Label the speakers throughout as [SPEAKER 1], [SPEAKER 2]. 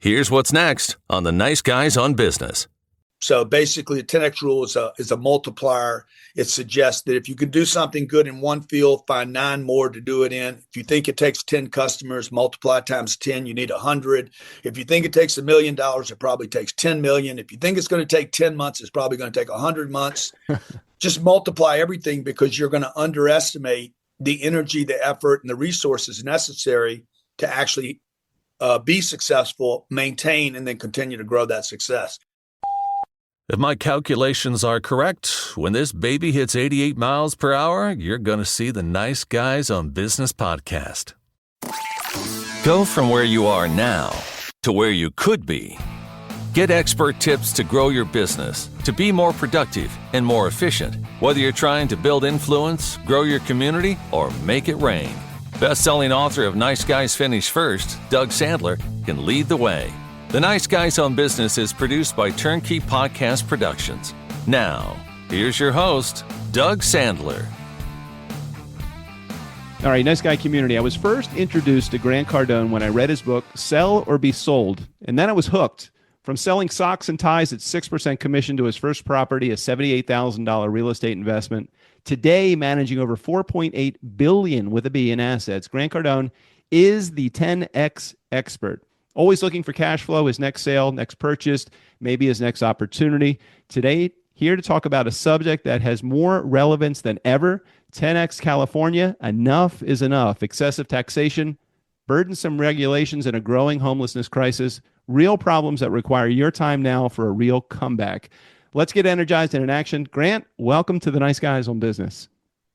[SPEAKER 1] Here's what's next on the Nice Guys on Business.
[SPEAKER 2] So basically, the 10X rule is a multiplier. It suggests that if you can do something good in one field, find 9 more to do it in. If you think it takes 10 customers, multiply times 10, you need 100. If you think it takes $1 million, it probably takes 10 million. If you think it's going to take 10 months, it's probably going to take 100 months. Just multiply everything, because you're going to underestimate the energy, the effort, and the resources necessary to actually be successful, maintain, and then continue to grow that success.
[SPEAKER 1] If my calculations are correct, when this baby hits 88 miles per hour, you're going to see the Nice Guys on Business podcast. Go from where you are now to where you could be. Get expert tips to grow your business, to be more productive and more efficient, whether you're trying to build influence, grow your community, or make it rain. Best-selling author of Nice Guys Finish First, Doug Sandler, can lead the way. The Nice Guys on Business is produced by TurnKey Podcast Productions. Now, here's your host, Doug Sandler.
[SPEAKER 3] All right, Nice Guy community. I was first introduced to Grant Cardone when I read his book, Sell or Be Sold, and then I was hooked. From selling socks and ties at 6% commission to his first property, a $78,000 real estate investment, today managing over $4.8 billion with a B in assets, Grant Cardone is the 10X expert. Always looking for cash flow, his next sale, next purchase, maybe his next opportunity. Today, here to talk about a subject that has more relevance than ever, 10X California, enough is enough. Excessive taxation, burdensome regulations, and a growing homelessness crisis. Real problems that require your time now for a real comeback. Let's get energized and in action. Grant, welcome to the Nice Guys on Business.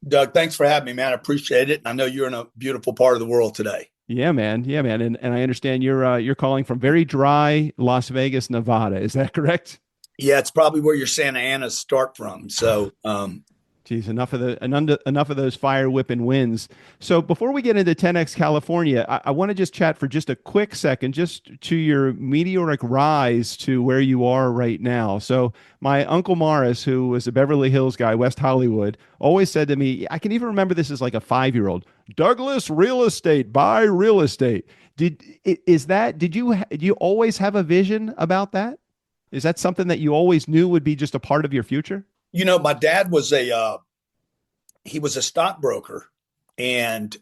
[SPEAKER 2] Doug, thanks for having me, man. I appreciate it. I know you're in a beautiful part of the world today.
[SPEAKER 3] Yeah, man. Yeah, man. And I understand you're calling from very dry Las Vegas, Nevada. Is that correct?
[SPEAKER 2] Yeah, it's probably where your Santa Anas start from. So,
[SPEAKER 3] geez, enough of those fire whipping winds. So before we get into 10X California, I want to just chat for just a quick second, just to your meteoric rise to where you are right now. So my Uncle Morris, who was a Beverly Hills guy, West Hollywood, always said to me, I can even remember this as like a 5-year-old, Douglas real estate, buy real estate. Did you always have a vision about that? Is that something that you always knew would be just a part of your future?
[SPEAKER 2] You know, my dad was he was a stockbroker, and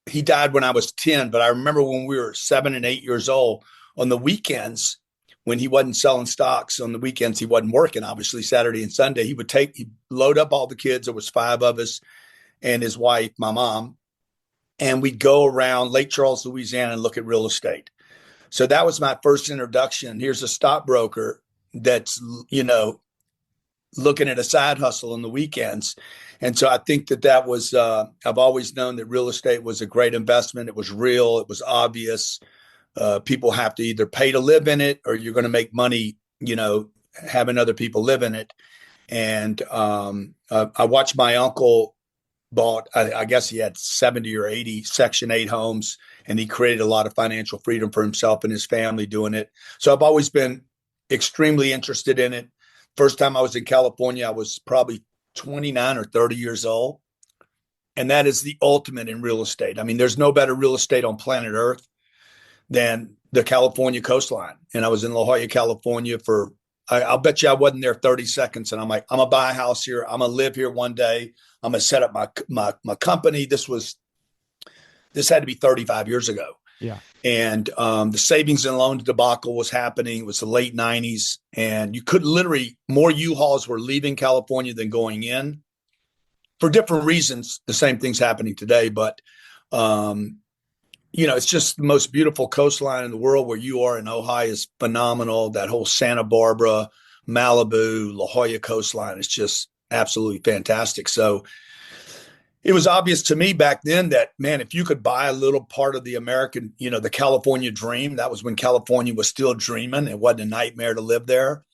[SPEAKER 2] he died when I was 10. But I remember when we were 7 and 8 years old, on the weekends, when he wasn't selling stocks, on the weekends, he wasn't working, obviously Saturday and Sunday, he'd load up all the kids. There was 5 of us and his wife, my mom. And we'd go around Lake Charles, Louisiana, and look at real estate. So that was my first introduction. Here's a stockbroker that's, looking at a side hustle on the weekends. And so I think that was, I've always known that real estate was a great investment. It was real. It was obvious. People have to either pay to live in it, or you're going to make money, having other people live in it. And I watched my uncle bought, I guess he had 70 or 80 Section 8 homes, and he created a lot of financial freedom for himself and his family doing it. So I've always been extremely interested in it. First time I was in California, I was probably 29 or 30 years old. And that is the ultimate in real estate. I mean, there's no better real estate on planet Earth than the California coastline. And I was in La Jolla, California I'll bet you I wasn't there 30 seconds. And I'm like, I'm going to buy a house here. I'm going to live here one day. I'm going to set up my company. This had to be 35 years ago.
[SPEAKER 3] Yeah.
[SPEAKER 2] And the savings and loans debacle was happening. It was the late 90s. And you could literally, more U-Hauls were leaving California than going in for different reasons. The same thing's happening today. But, it's just the most beautiful coastline in the world. Where you are in Ojai is phenomenal. That whole Santa Barbara, Malibu, La Jolla coastline is just absolutely fantastic. So it was obvious to me back then that, man, if you could buy a little part of the American, the California dream, that was when California was still dreaming. It wasn't a nightmare to live there.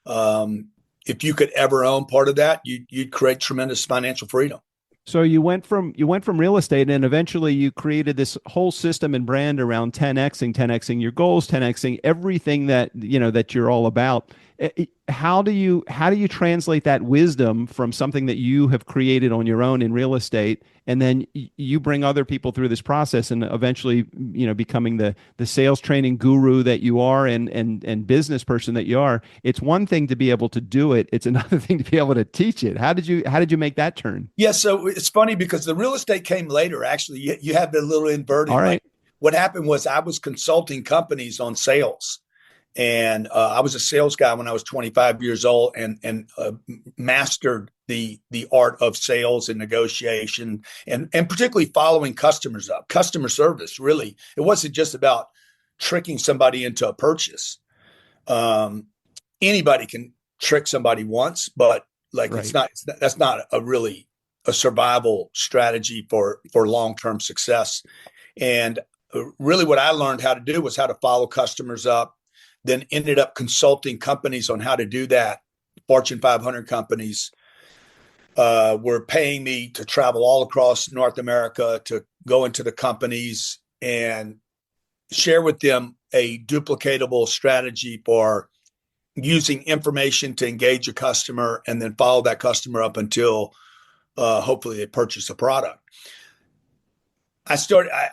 [SPEAKER 2] If you could ever own part of that, you'd create tremendous financial freedom.
[SPEAKER 3] So you went from real estate, and eventually you created this whole system and brand around 10Xing your goals, 10Xing everything that you're all about. How do you translate that wisdom from something that you have created on your own in real estate, and then you bring other people through this process, and eventually, becoming the sales training guru that you are, and business person that you are? It's one thing to be able to do it; it's another thing to be able to teach it. How did you make that turn?
[SPEAKER 2] Yeah, so it's funny because the real estate came later. Actually, you have the little inverted.
[SPEAKER 3] All right.
[SPEAKER 2] What happened was I was consulting companies on sales. And I was a sales guy when I was 25 years old, and mastered the art of sales and negotiation, and particularly following customers up. Customer service, really, it wasn't just about tricking somebody into a purchase. Anybody can trick somebody once, but like
[SPEAKER 3] Right.
[SPEAKER 2] that's not a really a survival strategy for long-term success. And really, what I learned how to do was how to follow customers up, then ended up consulting companies on how to do that. Fortune 500 companies were paying me to travel all across North America to go into the companies and share with them a duplicatable strategy for using information to engage a customer and then follow that customer up until hopefully they purchase a product. I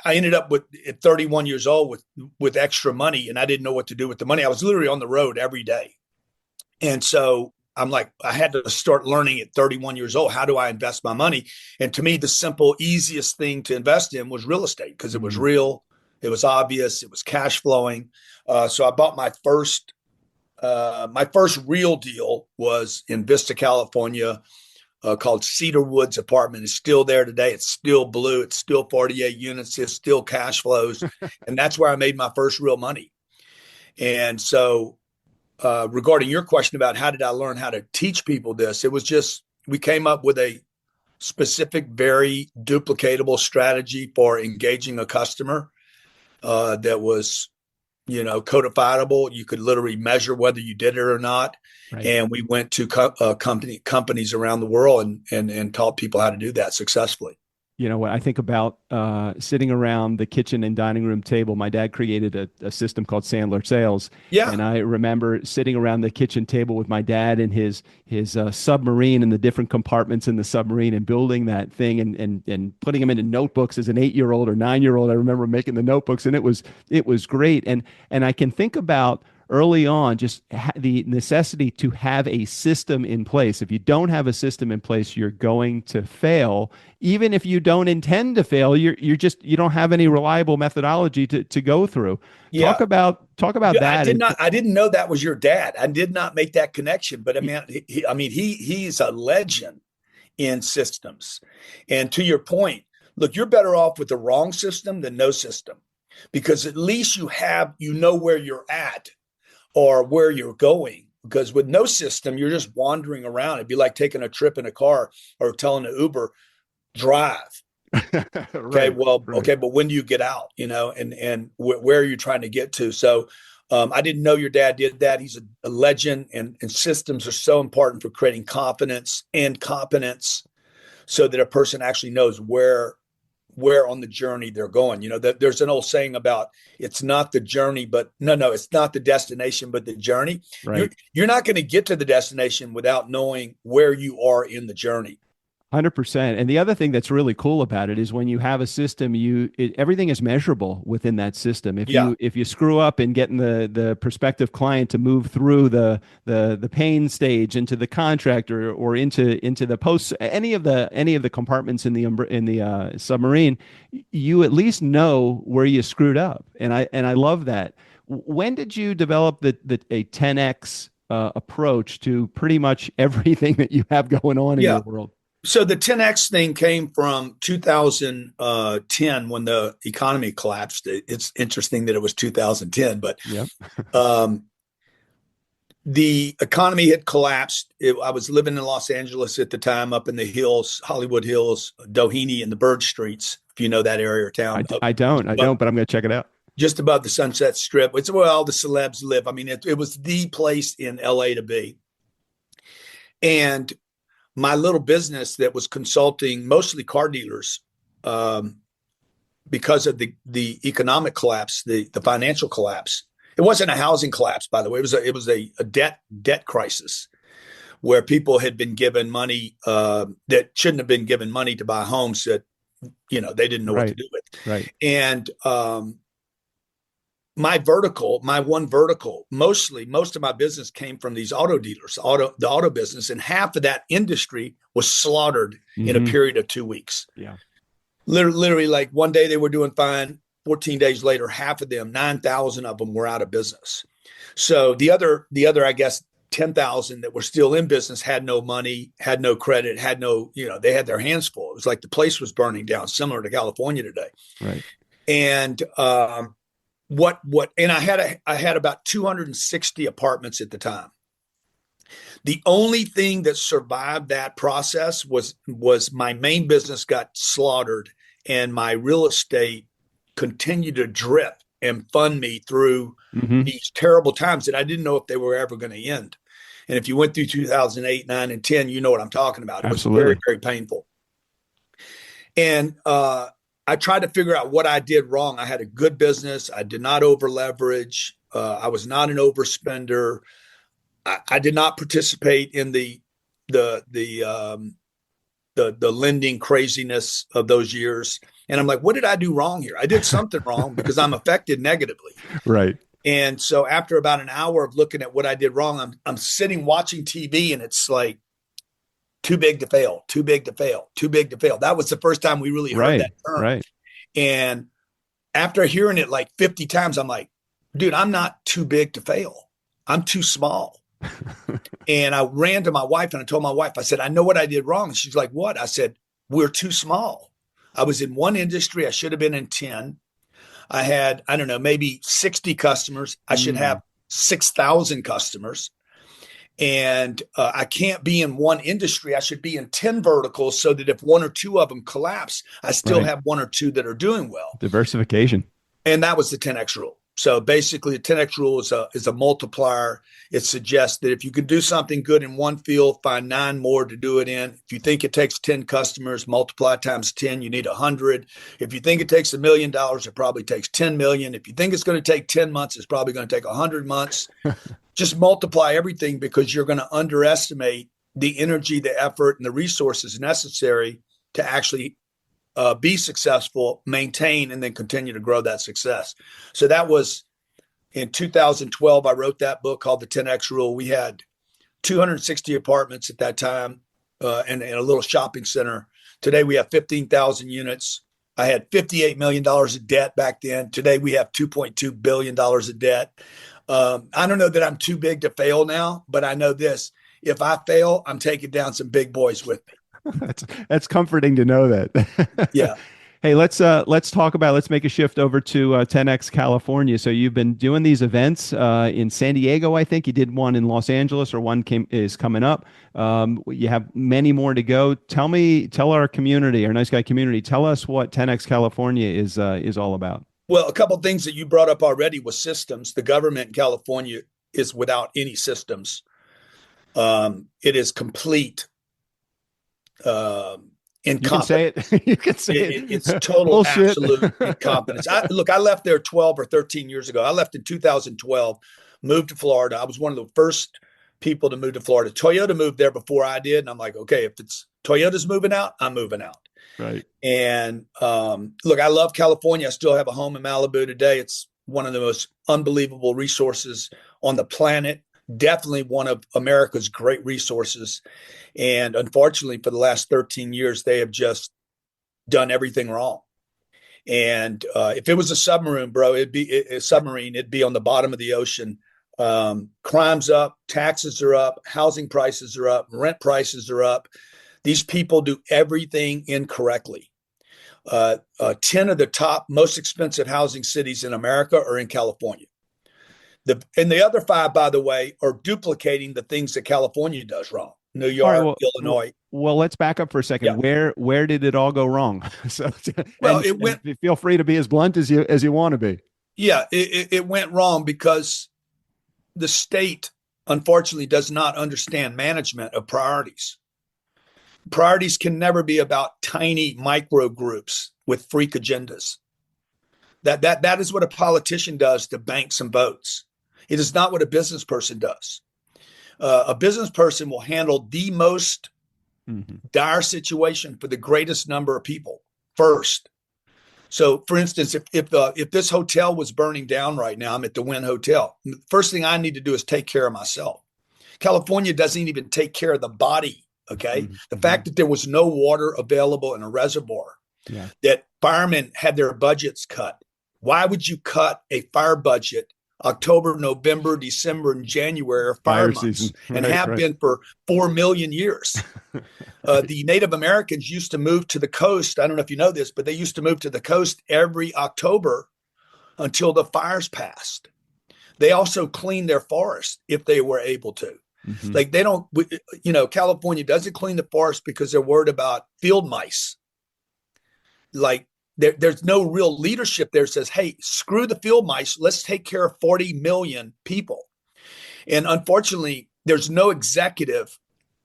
[SPEAKER 2] ended up at 31 years old with extra money, and I didn't know what to do with the money. I was literally on the road every day. And so I'm like, I had to start learning at 31 years old. How do I invest my money? And to me, the simple, easiest thing to invest in was real estate because it was real. It was obvious. It was cash flowing. So I bought my first real deal was in Vista, California, called Cedar Woods Apartment. It's still there today. It's still blue. It's still 48 units. It's still cash flows. And that's where I made my first real money. And so regarding your question about how did I learn how to teach people this, it was just we came up with a specific, very duplicatable strategy for engaging a customer that was codifiable. You could literally measure whether you did it or not.
[SPEAKER 3] Right.
[SPEAKER 2] And we went to companies around the world and taught people how to do that successfully.
[SPEAKER 3] When I think about sitting around the kitchen and dining room table, my dad created a system called Sandler Sales.
[SPEAKER 2] Yeah.
[SPEAKER 3] And I remember sitting around the kitchen table with my dad and his submarine and the different compartments in the submarine and building that thing and putting them into notebooks as an 8-year-old or 9-year-old. I remember making the notebooks, and it was great. And I can think about early on, just the necessity to have a system in place. If you don't have a system in place, you're going to fail. Even if you don't intend to fail, you don't have any reliable methodology to go through.
[SPEAKER 2] Yeah.
[SPEAKER 3] Talk about that.
[SPEAKER 2] I didn't know that was your dad. I did not make that connection, but he's a legend in systems. And to your point, look, you're better off with the wrong system than no system, because at least you know where you're at or where you're going. Because with no system, you're just wandering around. It'd be like taking a trip in a car or telling an Uber, drive. Okay, okay, but when do you get out? And where are you trying to get to? So I didn't know your dad did that. He's a legend, and systems are so important for creating confidence and competence, so that a person actually knows where on the journey they're going. There's an old saying about it's not the journey, but it's not the destination, but the journey.
[SPEAKER 3] Right.
[SPEAKER 2] You're not going to get to the destination without knowing where you are in the journey.
[SPEAKER 3] 100%. And the other thing that's really cool about it is when you have a system, everything is measurable within that system. If you screw up in getting the prospective client to move through the pain stage into the contract or into the post, any of the compartments in the submarine, you at least know where you screwed up. And I love that. When did you develop a 10x approach to pretty much everything that you have going on in your world?
[SPEAKER 2] So the 10X thing came from 2010 when the economy collapsed. It's interesting that it was 2010, but the economy had collapsed. I was living in Los Angeles at the time, up in the hills, Hollywood Hills, Doheny and the Bird Streets, if you know that area of town.
[SPEAKER 3] I don't, but I'm going to check it out.
[SPEAKER 2] Just above the Sunset Strip. It's where all the celebs live. I mean, it was the place in LA to be. And my little business that was consulting mostly car dealers, because of the economic collapse, the financial collapse, It wasn't a housing collapse, by the way. It was a debt crisis where people had been given money that shouldn't have been given money to buy homes that they didn't know what to do with.
[SPEAKER 3] Right.
[SPEAKER 2] And my one vertical, most of my business came from these auto dealers, the auto business, and half of that industry was slaughtered in a period of 2 weeks.
[SPEAKER 3] Yeah.
[SPEAKER 2] Literally, like one day they were doing fine. 14 days later, half of them, 9,000 of them, were out of business. So the other, I guess, 10,000 that were still in business had no money, had no credit, had no, they had their hands full. It was like the place was burning down, similar to California today.
[SPEAKER 3] Right.
[SPEAKER 2] And and I had about 260 apartments at the time. The only thing that survived that process was my main business got slaughtered, and my real estate continued to drip and fund me through these terrible times that I didn't know if they were ever going to end. And if you went through 2008, 9, and 10, you know what I'm talking about. It
[SPEAKER 3] Absolutely.
[SPEAKER 2] was very, very painful. And I tried to figure out what I did wrong. I had a good business. I did not over leverage. I was not an overspender. I did not participate in the lending craziness of those years. And I'm like, what did I do wrong here? I did something wrong because I'm affected negatively.
[SPEAKER 3] Right.
[SPEAKER 2] And so after about an hour of looking at what I did wrong, I'm sitting watching TV, and it's like, too big to fail, too big to fail, too big to fail. That was the first time we really heard that term.
[SPEAKER 3] Right.
[SPEAKER 2] And after hearing it like 50 times, I'm like, dude, I'm not too big to fail. I'm too small. And I ran to my wife and I told my wife, I said, I know what I did wrong. And she's like, what? I said, we're too small. I was in one industry. I should have been in 10. I had, I don't know, maybe 60 customers. I should have 6,000 customers. And I can't be in one industry. I should be in 10 verticals so that if one or two of them collapse, I still have one or two that are doing well.
[SPEAKER 3] Diversification.
[SPEAKER 2] And that was the 10X rule. So basically, the 10X rule is a multiplier. It suggests that if you can do something good in one field, find 9 more to do it in. If you think it takes 10 customers, multiply times 10, you need 100. If you think it takes $1 million, it probably takes 10 million. If you think it's going to take 10 months, it's probably going to take 100 months. Just multiply everything, because you're going to underestimate the energy, the effort, and the resources necessary to actually be successful, maintain, and then continue to grow that success. So that was in 2012. I wrote that book called The 10X Rule. We had 260 apartments at that time and a little shopping center. Today we have 15,000 units. I had $58 million of debt back then. Today we have $2.2 billion of debt. I don't know that I'm too big to fail now, but I know this: if I fail, I'm taking down some big boys with me.
[SPEAKER 3] That's comforting to know that.
[SPEAKER 2] Yeah.
[SPEAKER 3] Hey, let's make a shift over to 10X California. So you've been doing these events in San Diego. I think you did one in Los Angeles, or one is coming up. You have many more to go. Tell our community, our nice guy community, tell us what 10X California is all about.
[SPEAKER 2] Well, a couple of things that you brought up already was systems. The government in California is without any systems. It is complete incompetence.
[SPEAKER 3] You can say it. You can say it.
[SPEAKER 2] It's total, absolute incompetence. I left there 12 or 13 years ago. I left in 2012, moved to Florida. I was one of the first people to move to Florida. Toyota moved there before I did. And I'm like, okay, if it's Toyota's moving out, I'm moving out.
[SPEAKER 3] Right.
[SPEAKER 2] And look, I love California. I still have a home in Malibu today. It's one of the most unbelievable resources on the planet. Definitely one of America's great resources. And unfortunately, for the last 13 years, they have just done everything wrong. And if it was a submarine, bro, it'd be on the bottom of the ocean. Crime's up, taxes are up, housing prices are up, rent prices are up. These people do everything incorrectly. 10 of the top most expensive housing cities in America are in California. And the other 5, by the way, are duplicating the things that California does wrong. New York, Illinois.
[SPEAKER 3] Well, let's back up for a second.
[SPEAKER 2] Yeah.
[SPEAKER 3] Where did it all go wrong?
[SPEAKER 2] It went.
[SPEAKER 3] Feel free to be as blunt as you want to be.
[SPEAKER 2] Yeah, it went wrong because the state, unfortunately, does not understand management of priorities. Priorities can never be about tiny micro groups with freak agendas. That is what a politician does to bank some votes. It is not what a business person does. A business person will handle the most dire situation for the greatest number of people first. So, for instance, if this hotel was burning down right now, I'm at the Wynn Hotel. First thing I need to do is take care of myself. California doesn't even take care of the body. Okay, the fact that there was no water available in a reservoir, that firemen had their budgets cut. Why would you cut a fire budget October, November, December, and January are fire months
[SPEAKER 3] season.
[SPEAKER 2] and have been for 4 million years? The Native Americans used to move to the coast. I don't know if you know this, but they used to move to the coast every October until the fires passed. They also cleaned their forest if they were able to. Like they don't, California doesn't clean the forest because they're worried about field mice. Like there's no real leadership there that says, hey, screw the field mice. Let's take care of 40 million people. And unfortunately, there's no executive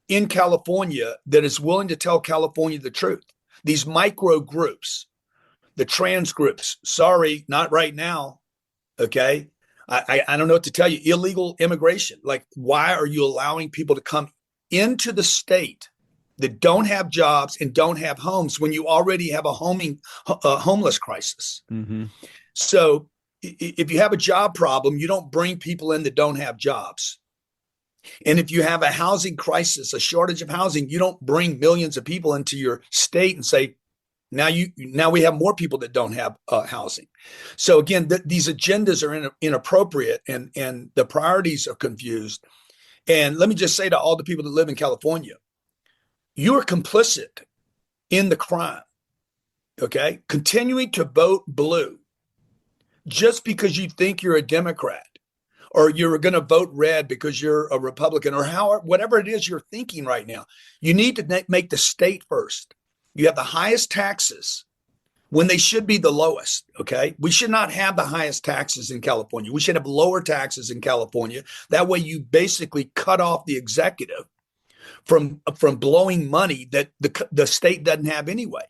[SPEAKER 2] in California that is willing to tell California the truth. These micro groups, the trans groups, sorry, not right now. Okay. I don't know what to tell you. Illegal immigration. Like, why are you allowing people to come into the state that don't have jobs and don't have homes when you already have a homeless crisis? So if you have a job problem, you don't bring people in that don't have jobs. And if you have a housing crisis, a shortage of housing, you don't bring millions of people into your state and say, now we have more people that don't have housing. So again, these agendas are inappropriate and the priorities are confused. And let me just say to all the people that live in California, you are complicit in the crime. Okay, continuing to vote blue just because you think you're a Democrat, or you're going to vote red because you're a Republican, or whatever it is you're thinking right now. You need to make the state first. You have the highest taxes when they should be the lowest. Okay, we should not have the highest taxes in California. We should have lower taxes in California. That way, you basically cut off the executive from blowing money that the state doesn't have anyway.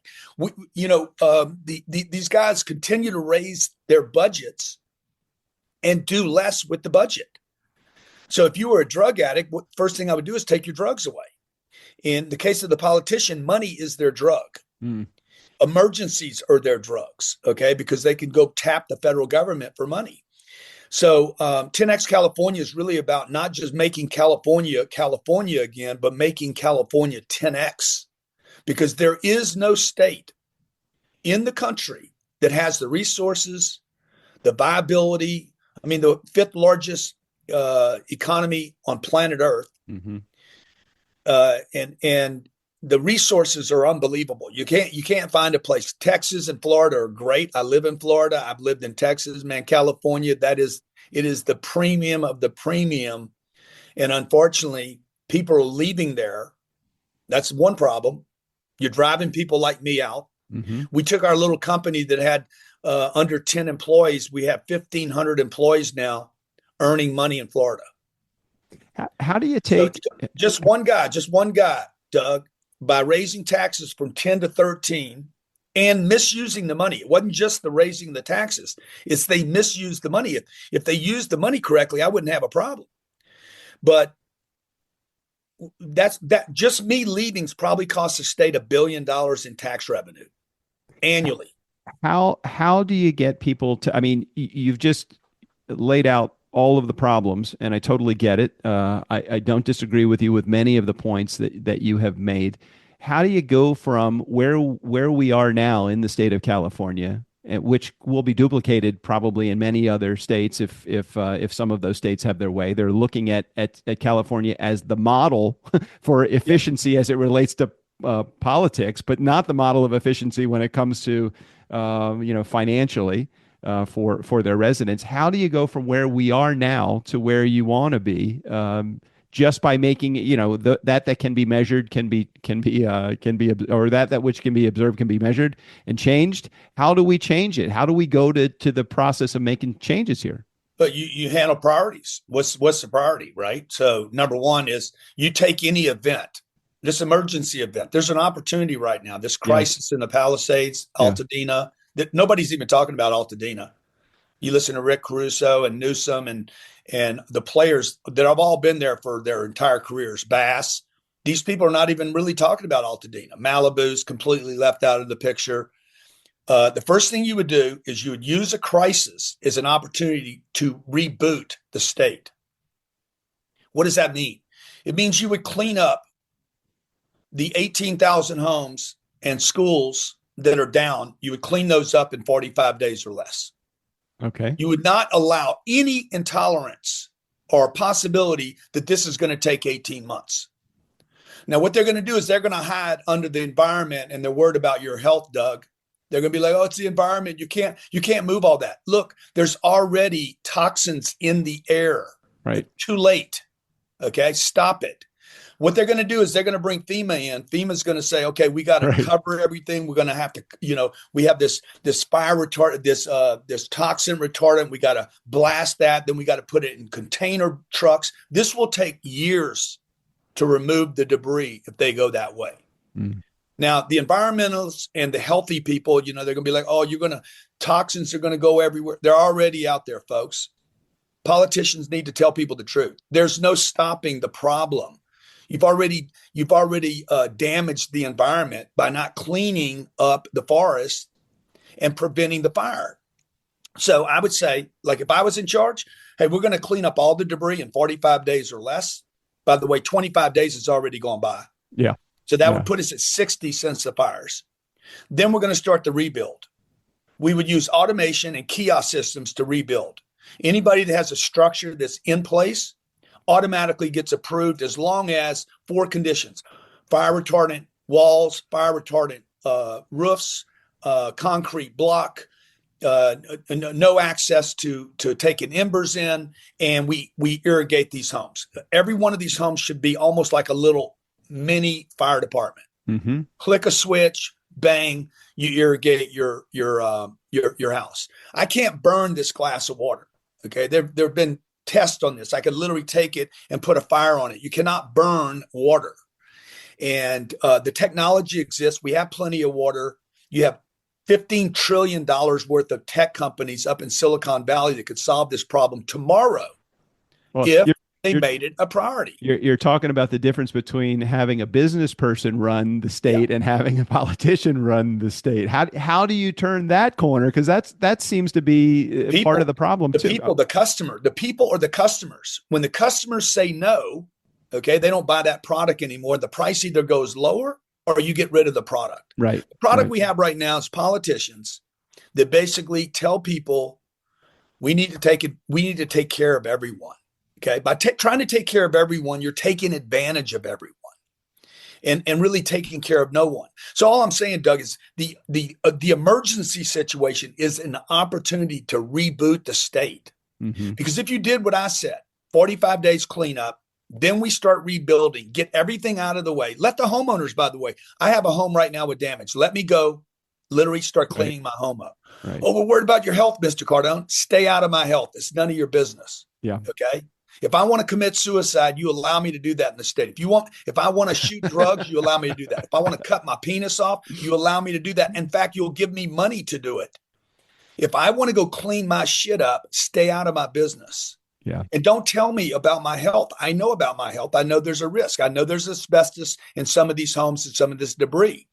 [SPEAKER 2] These guys continue to raise their budgets and do less with the budget. So if you were a drug addict, first thing I would do is take your drugs away. In the case of the politician, money is their drug. Emergencies are their drugs, okay, because they can go tap the federal government for money. So 10X California is really about not just making California again, but making California 10X, because there is no state in the country that has the resources, the viability. I mean, the fifth largest economy on planet Earth. And the resources are unbelievable. You can't find a place. Texas and Florida are great. I live in Florida. I've lived in Texas, man. California, it is the premium of the premium. And unfortunately, people are leaving there. That's one problem. You're driving people like me out. We took our little company that had under 10 employees. We have 1,500 employees now earning money in Florida.
[SPEAKER 3] How do you take
[SPEAKER 2] just one guy, Doug, by raising taxes from 10 to 13 and misusing the money? It wasn't just the raising the taxes. It's they misused the money. If they used the money correctly, I wouldn't have a problem. But that just me leaving's probably cost the state $1 billion in tax revenue annually.
[SPEAKER 3] How do you get people to, I mean, you've just laid out all of the problems, and I totally get it. I don't disagree with you with many of the points that you have made. How do you go from where we are now in the state of California, which will be duplicated probably in many other states if some of those states have their way? They're looking at California as the model for efficiency as it relates to politics, but not the model of efficiency when it comes to financially. For their residents. How do you go from where we are now to where you want to be, just by making that can be measured, or that which can be observed can be measured and changed? How do we change it? How do we go to the process of making changes here?
[SPEAKER 2] But you handle priorities. What's the priority, right? So number one is you take any event, this emergency event. There's an opportunity right now. This crisis in the Palisades, Altadena. That nobody's even talking about Altadena. You listen to Rick Caruso and Newsom and the players that have all been there for their entire careers. Bass. These people are not even really talking about Altadena. Malibu's completely left out of the picture. The first thing you would do is you would use a crisis as an opportunity to reboot the state. What does that mean? It means you would clean up the 18,000 homes and schools that are down. You would clean those up in 45 days or less.
[SPEAKER 3] Okay.
[SPEAKER 2] You would not allow any intolerance or possibility that this is going to take 18 months. Now, what they're going to do is they're going to hide under the environment, and they're worried about your health, Doug. They're going to be like, oh, it's the environment. You can't move all that. Look, there's already toxins in the air.
[SPEAKER 3] Right.
[SPEAKER 2] It's too late. Okay. Stop it. What they're going to do is they're going to bring FEMA in. FEMA's going to say, okay, we got to cover everything. We're going to have to, we have this fire retardant, this toxin retardant. We got to blast that. Then we got to put it in container trucks. This will take years to remove the debris if they go that way. Mm. Now, the environmentalists and the healthy people, they're going to be like, oh, toxins are going to go everywhere. They're already out there, folks. Politicians need to tell people the truth. There's no stopping the problem. You've already damaged the environment by not cleaning up the forest and preventing the fire. So I would say, like, if I was in charge, hey, we're going to clean up all the debris in 45 days or less. By the way, 25 days has already gone by.
[SPEAKER 3] Yeah.
[SPEAKER 2] So that would put us at 60 since the fires. Then we're going to start the rebuild. We would use automation and kiosk systems to rebuild. Anybody that has a structure that's in place automatically gets approved as long as 4 conditions: fire retardant walls, fire retardant roofs, concrete block, no access to taking embers in, and we irrigate these homes. Every one of these homes should be almost like a little mini fire department. Mm-hmm. Click a switch, bang, you irrigate your house. I can't burn this glass of water. Okay, there have been tests on this. I could literally take it and put a fire on it. You cannot burn water, and the technology exists. We have plenty of water. You have $15 trillion worth of tech companies up in Silicon Valley that could solve this problem tomorrow if they made it a priority.
[SPEAKER 3] You're talking about the difference between having a business person run the state and having a politician run the state. How do you turn that corner? Because that seems to be part of the problem too.
[SPEAKER 2] The people or the customers. When the customers say no, okay, they don't buy that product anymore. The price either goes lower or you get rid of the product.
[SPEAKER 3] Right.
[SPEAKER 2] The product we have right now is politicians that basically tell people we need to take care of everyone. Okay. By trying to take care of everyone, you're taking advantage of everyone and really taking care of no one. So all I'm saying, Doug, is the emergency situation is an opportunity to reboot the state. Mm-hmm. Because if you did what I said, 45 days cleanup, then we start rebuilding, get everything out of the way. Let the homeowners, by the way, I have a home right now with damage. Let me go literally start cleaning my home up. Right. Oh, we're worried about your health, Mr. Cardone. Stay out of my health. It's none of your business.
[SPEAKER 3] Yeah.
[SPEAKER 2] Okay. If I want to commit suicide, you allow me to do that in the state. If I want to shoot drugs, you allow me to do that. If I want to cut my penis off, you allow me to do that. In fact, you'll give me money to do it. If I want to go clean my shit up, stay out of my business.
[SPEAKER 3] Yeah.
[SPEAKER 2] And don't tell me about my health. I know about my health. I know there's a risk. I know there's asbestos in some of these homes and some of this debris.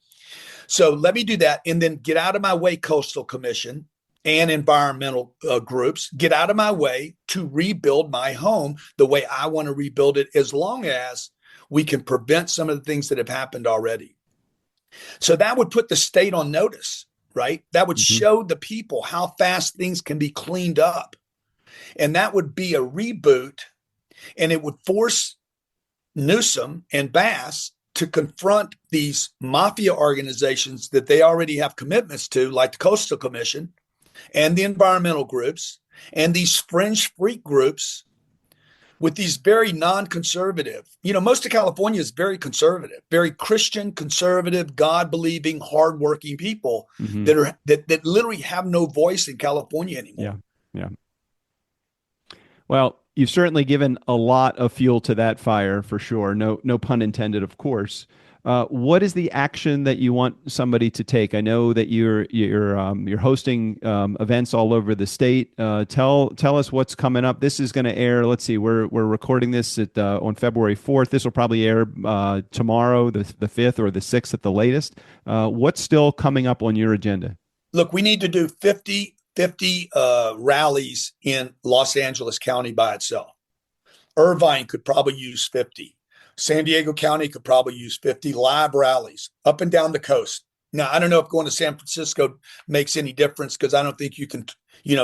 [SPEAKER 2] So let me do that and then get out of my way, Coastal Commission and environmental groups. Get out of my way to rebuild my home the way I want to rebuild it, as long as we can prevent some of the things that have happened already. So that would put the state on notice, right? That would show the people how fast things can be cleaned up. And that would be a reboot, and it would force Newsom and Bass to confront these mafia organizations that they already have commitments to, like the Coastal Commission and the environmental groups and these fringe freak groups with these very non-conservative. Most of California is very conservative, very Christian, conservative, God-believing, hardworking people that literally have no voice in California anymore.
[SPEAKER 3] Yeah. Well, you've certainly given a lot of fuel to that fire, for sure. No pun intended, of course. What is the action that you want somebody to take? I know that you're hosting events all over the state. Tell us what's coming up. This is going to air. Let's see, we're recording this on February 4th. This will probably air tomorrow, the 5th or the 6th at the latest. What's still coming up on your agenda?
[SPEAKER 2] Look, we need to do 50 rallies in Los Angeles County by itself. Irvine could probably use 50. San Diego County could probably use 50 live rallies up and down the coast. Now, I don't know if going to San Francisco makes any difference, because I don't think you can,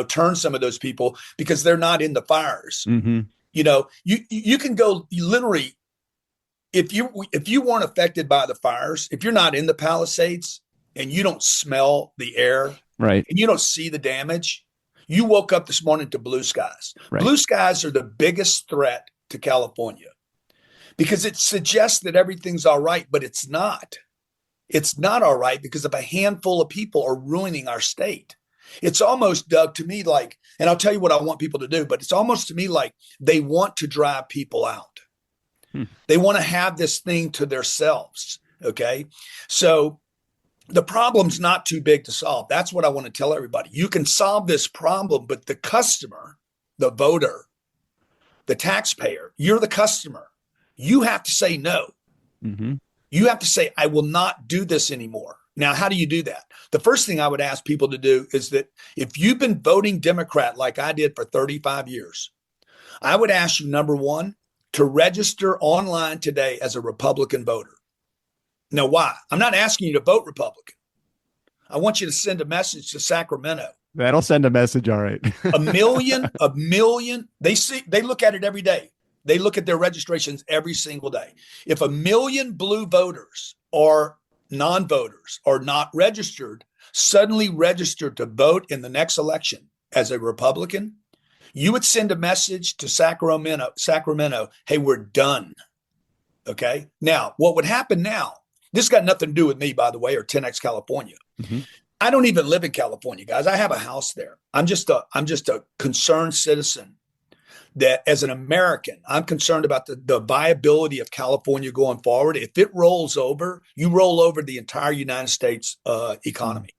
[SPEAKER 2] turn some of those people because they're not in the fires.
[SPEAKER 3] Mm-hmm.
[SPEAKER 2] You can go literally, if you weren't affected by the fires, if you're not in the Palisades and you don't smell the air,
[SPEAKER 3] right,
[SPEAKER 2] and you don't see the damage, you woke up this morning to blue skies.
[SPEAKER 3] Right.
[SPEAKER 2] Blue skies are the biggest threat to California, because it suggests that everything's all right, but it's not. It's not all right because of a handful of people are ruining our state. It's almost, Doug, to me like, and I'll tell you what I want people to do, but it's almost to me like they want to drive people out. They want to have this thing to themselves. Okay. So the problem's not too big to solve. That's what I want to tell everybody. You can solve this problem, but the customer, the voter, the taxpayer, you're the customer. You have to say no.
[SPEAKER 3] Mm-hmm.
[SPEAKER 2] You have to say, I will not do this anymore. Now, how do you do that? The first thing I would ask people to do is that if you've been voting Democrat like I did for 35 years, I would ask you, number one, to register online today as a Republican voter. Now, why? I'm not asking you to vote Republican. I want you to send a message to Sacramento.
[SPEAKER 3] That'll send a message, all right.
[SPEAKER 2] a million. They look at it every day. They look at their registrations every single day. If 1 million blue voters or non-voters are not registered, suddenly registered to vote in the next election as a Republican, you would send a message to Sacramento, hey, we're done. Okay. Now, what would happen now? This got nothing to do with me, by the way, or 10X California.
[SPEAKER 3] Mm-hmm.
[SPEAKER 2] I don't even live in California, guys. I have a house there. I'm just a concerned citizen. That as an American, I'm concerned about the viability of California going forward. If it rolls over, you roll over the entire United States economy.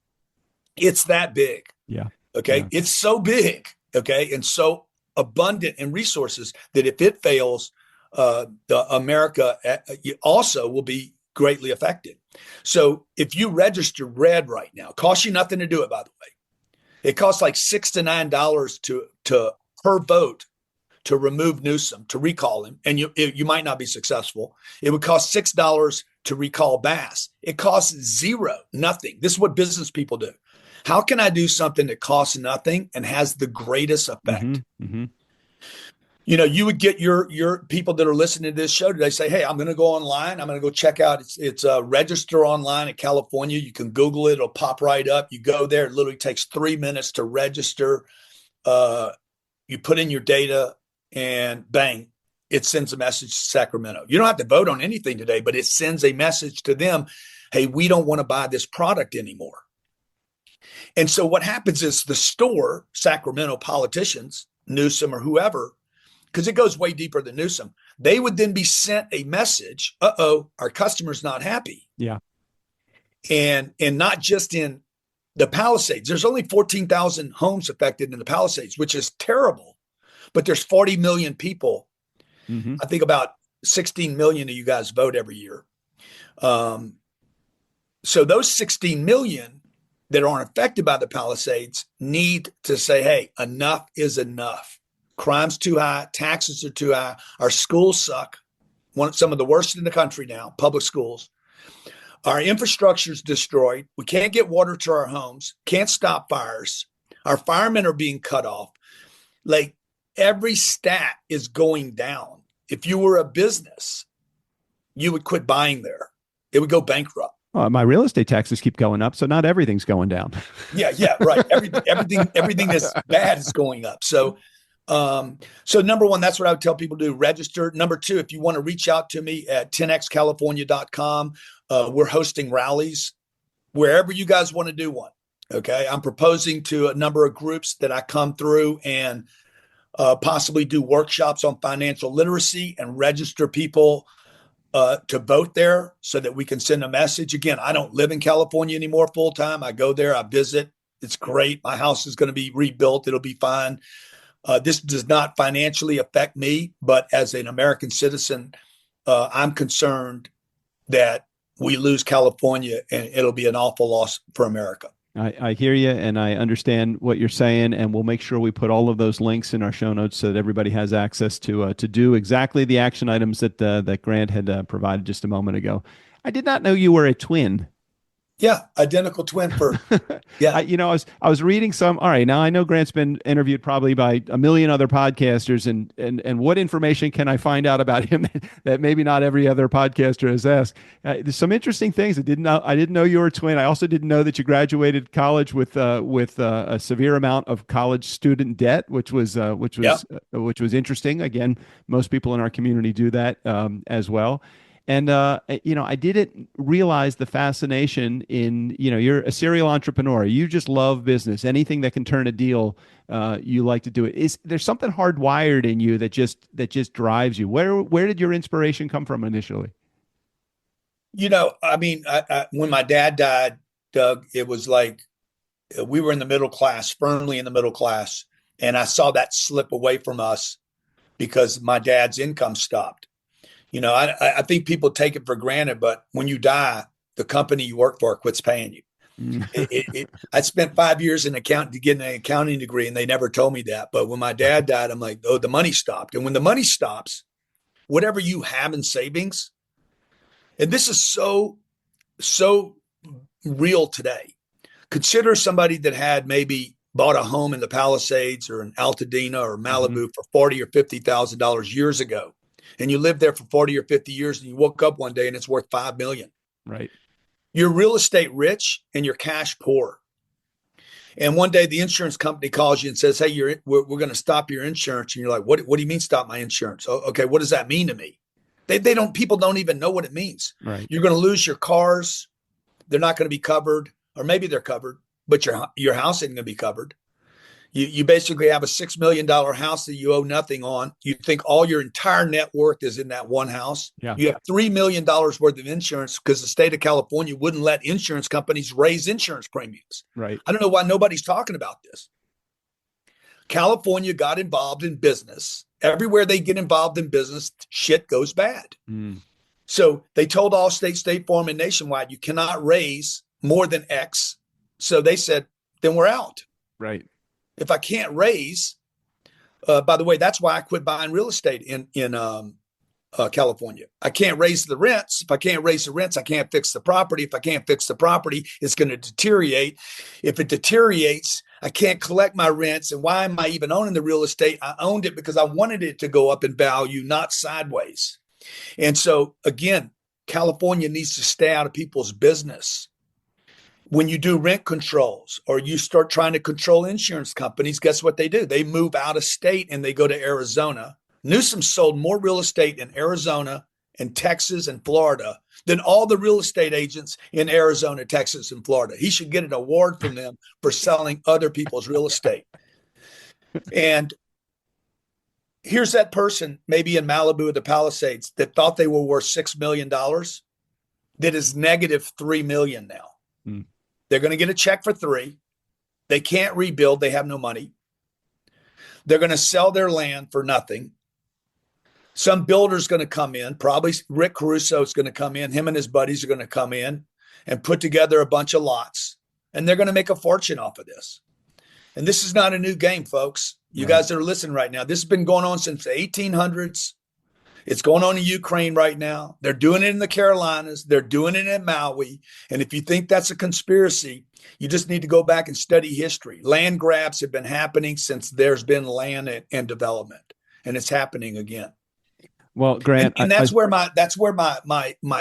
[SPEAKER 2] It's that big.
[SPEAKER 3] Yeah.
[SPEAKER 2] Okay.
[SPEAKER 3] Yeah.
[SPEAKER 2] It's so big. Okay. And so abundant in resources that if it fails, America also will be greatly affected. So if you register red right now, it costs you nothing to do it, by the way. It costs like $6 to $9 to per vote to remove Newsom, to recall him, and you might not be successful. It would cost $6 to recall Bass. It costs zero, nothing. This is what business people do. How can I do something that costs nothing and has the greatest effect?
[SPEAKER 3] Mm-hmm. Mm-hmm.
[SPEAKER 2] You would get your people that are listening to this show today say, hey, I'm going to go online. I'm going to go check out. It's register online in California. You can Google it. It'll pop right up. You go there. It literally takes 3 minutes to register. You put in your data, and bang, it sends a message to Sacramento. You don't have to vote on anything today, but it sends a message to them. Hey, we don't want to buy this product anymore. And so what happens is the store, Sacramento politicians, Newsom or whoever, because it goes way deeper than Newsom, they would then be sent a message. Our customer's not happy.
[SPEAKER 3] Yeah.
[SPEAKER 2] And not just in the Palisades. There's only 14,000 homes affected in the Palisades, which is terrible. But there's 40 million people. Mm-hmm. I think about 16 million of you guys vote every year. So those 16 million that aren't affected by the Palisades need to say, hey, enough is enough. Crime's too high. Taxes are too high. Our schools suck. Some of the worst in the country now, public schools. Our infrastructure is destroyed. We can't get water to our homes. Can't stop fires. Our firemen are being cut off. Like, every stat is going down. If you were a business, you would quit buying there. It would go bankrupt.
[SPEAKER 3] Well, my real estate taxes keep going up, so not everything's going down.
[SPEAKER 2] Yeah, right. Everything that's bad is going up. So number one, that's what I would tell people to do. Register. Number two, if you want to reach out to me at 10xcalifornia.com, we're hosting rallies wherever you guys want to do one. Okay. I'm proposing to a number of groups that I come through and possibly do workshops on financial literacy and register people to vote there so that we can send a message. Again, I don't live in California anymore full time. I go there, I visit. It's great. My house is going to be rebuilt. It'll be fine. This does not financially affect me, but as an American citizen, I'm concerned that we lose California and it'll be an awful loss for America.
[SPEAKER 3] I hear you, and I understand what you're saying, and we'll make sure we put all of those links in our show notes so that everybody has access to do exactly the action items that Grant had provided just a moment ago. I did not know you were a twin.
[SPEAKER 2] Yeah, identical twin for yeah.
[SPEAKER 3] I was reading some. All right, now I know Grant's been interviewed probably by a million other podcasters, and what information can I find out about him that maybe not every other podcaster has asked? There's some interesting things I didn't know. I didn't know you were a twin. I also didn't know that you graduated college with a severe amount of college student debt, which was interesting. Again, most people in our community do that as well. And, I didn't realize the fascination in, you're a serial entrepreneur. You just love business. Anything that can turn a deal, you like to do it. Is there something hardwired in you that just drives you? Where did your inspiration come from initially?
[SPEAKER 2] When my dad died, Doug, it was like we were in the middle class, firmly in the middle class. And I saw that slip away from us because my dad's income stopped. I think people take it for granted, but when you die, the company you work for quits paying you. I spent 5 years in accounting to get an accounting degree, and they never told me that. But when my dad died, I'm like, oh, the money stopped. And when the money stops, whatever you have in savings, and this is so real today. Consider somebody that had maybe bought a home in the Palisades or in Altadena or Malibu for $40,000 or $50,000 years ago. And you lived there for 40 or 50 years and you woke up one day and it's worth $5 million.
[SPEAKER 3] Right.
[SPEAKER 2] You're real estate rich and you're cash poor. And one day the insurance company calls you and says, hey, we're going to stop your insurance. And you're like, what do you mean stop my insurance? Oh, okay. What does that mean to me? People don't even know what it means.
[SPEAKER 3] Right.
[SPEAKER 2] You're going to lose your cars. They're not going to be covered, or maybe they're covered, but your house isn't going to be covered. You basically have a $6 million house that you owe nothing on. You think all your entire net worth is in that one house.
[SPEAKER 3] Yeah.
[SPEAKER 2] You have $3 million worth of insurance because the state of California wouldn't let insurance companies raise insurance premiums.
[SPEAKER 3] Right.
[SPEAKER 2] I don't know why nobody's talking about this. California got involved in business. Everywhere they get involved in business, shit goes bad. So they told Allstate, State Farm, and Nationwide, you cannot raise more than X. So they said, then we're out.
[SPEAKER 3] Right.
[SPEAKER 2] If I can't raise, by the way, that's why I quit buying real estate in California. I can't raise the rents. If I can't raise the rents, I can't fix the property. If I can't fix the property, it's going to deteriorate. If it deteriorates, I can't collect my rents. And why am I even owning the real estate? I owned it because I wanted it to go up in value, not sideways. And so, again, California needs to stay out of people's business. When you do rent controls or you start trying to control insurance companies, guess what they do? They move out of state and they go to Arizona. Newsom sold more real estate in Arizona and Texas and Florida than all the real estate agents in Arizona, Texas, and Florida. He should get an award from them for selling other people's real estate. And here's that person, maybe in Malibu or the Palisades, that thought they were worth $6 million, that is negative $3 million now. They're going to get a check for $3 million. They can't rebuild. They have no money. They're going to sell their land for nothing. Some builder's going to come in. Probably Rick Caruso is going to come in. Him and his buddies are going to come in and put together a bunch of lots. And they're going to make a fortune off of this. And this is not a new game, folks. You guys that are listening right now, this has been going on since the 1800s. It's going on in Ukraine right now. They're doing it in the Carolinas. They're doing it in Maui. And if you think that's a conspiracy, you just need to go back and study history. Land grabs have been happening since there's been land and development, and it's happening again.
[SPEAKER 3] Well, Grant,
[SPEAKER 2] and that's where my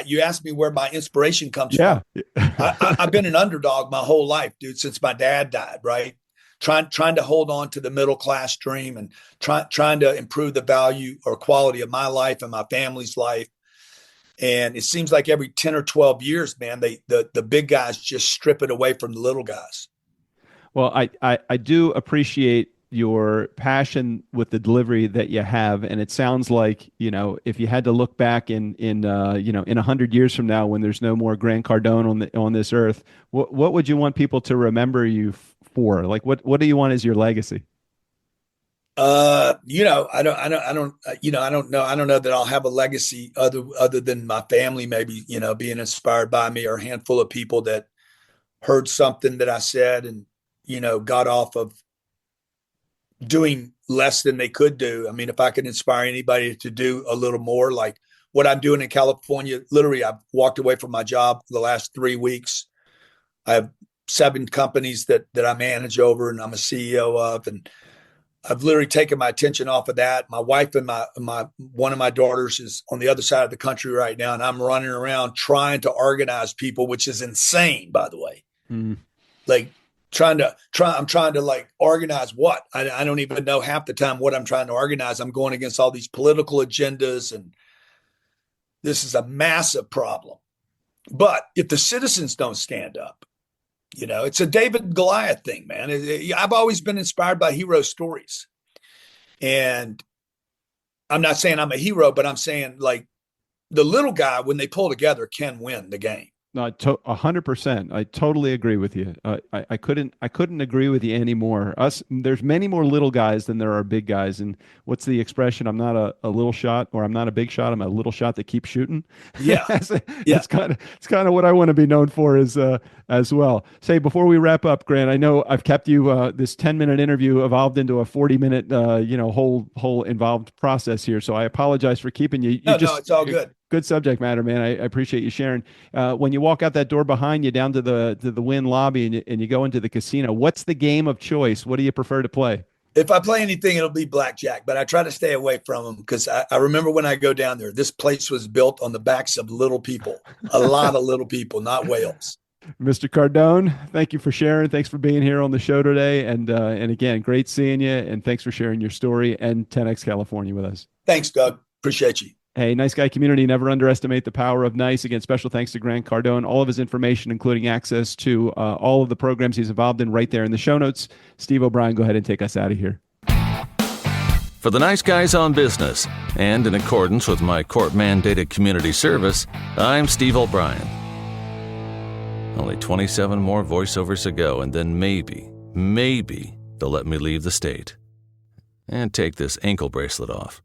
[SPEAKER 2] you asked me where my inspiration comes from. I've been an underdog my whole life, dude, since my dad died, right? Trying to hold on to the middle class dream and trying to improve the value or quality of my life and my family's life. And it seems like every 10 or 12 years, man, the big guys just strip it away from the little guys.
[SPEAKER 3] Well, I do appreciate your passion with the delivery that you have, and it sounds like, if you had to look back in 100 years from now, when there's no more Grant Cardone on this earth, what would you want people to remember you for? Like, what do you want as your legacy?
[SPEAKER 2] I don't know. I don't know that I'll have a legacy other than my family, maybe, being inspired by me, or a handful of people that heard something that I said and, got off of doing less than they could do. I mean, if I can inspire anybody to do a little more, like what I'm doing in California, literally, I've walked away from my job the last 3 weeks. I have 7 companies that I manage over, and I'm a CEO of, and I've literally taken my attention off of that. My wife and my one of my daughters is on the other side of the country right now, and I'm running around trying to organize people, which is insane, by the way.
[SPEAKER 3] Mm.
[SPEAKER 2] Like I'm trying to like organize what? I don't even know half the time what I'm trying to organize. I'm going against all these political agendas, and this is a massive problem. But if the citizens don't stand up, it's a David Goliath thing, man. I've always been inspired by hero stories. And I'm not saying I'm a hero, but I'm saying, like, the little guy, when they pull together, can win the game.
[SPEAKER 3] No, 100%. I totally agree with you. I couldn't agree with you anymore. There's many more little guys than there are big guys. And what's the expression? I'm not a little shot, or I'm not a big shot. I'm a little shot that keeps shooting.
[SPEAKER 2] Yeah,
[SPEAKER 3] It's kind of what I want to be known for as well. Say, before we wrap up, Grant, I know I've kept you. This 10-minute interview evolved into a 40-minute, whole involved process here. So I apologize for keeping you.
[SPEAKER 2] No, it's all good.
[SPEAKER 3] Good subject matter, man. I appreciate you sharing. When you walk out that door behind you down to the Wynn lobby, and you go into the casino, what's the game of choice? What do you prefer to play?
[SPEAKER 2] If I play anything, it'll be blackjack, but I try to stay away from them, because I remember when I go down there, this place was built on the backs of little people, a lot of little people, not whales.
[SPEAKER 3] Mr. Cardone, thank you for sharing. Thanks for being here on the show today. And again, great seeing you. And thanks for sharing your story and 10X California with us.
[SPEAKER 2] Thanks, Doug. Appreciate you.
[SPEAKER 3] Hey, Nice Guy community, never underestimate the power of nice. Again, special thanks to Grant Cardone. All of his information, including access to all of the programs he's involved in, right there in the show notes. Steve O'Brien, go ahead and take us out of here.
[SPEAKER 1] For the Nice Guys on Business, and in accordance with my court-mandated community service, I'm Steve O'Brien. Only 27 more voiceovers to go, and then maybe they'll let me leave the state and take this ankle bracelet off.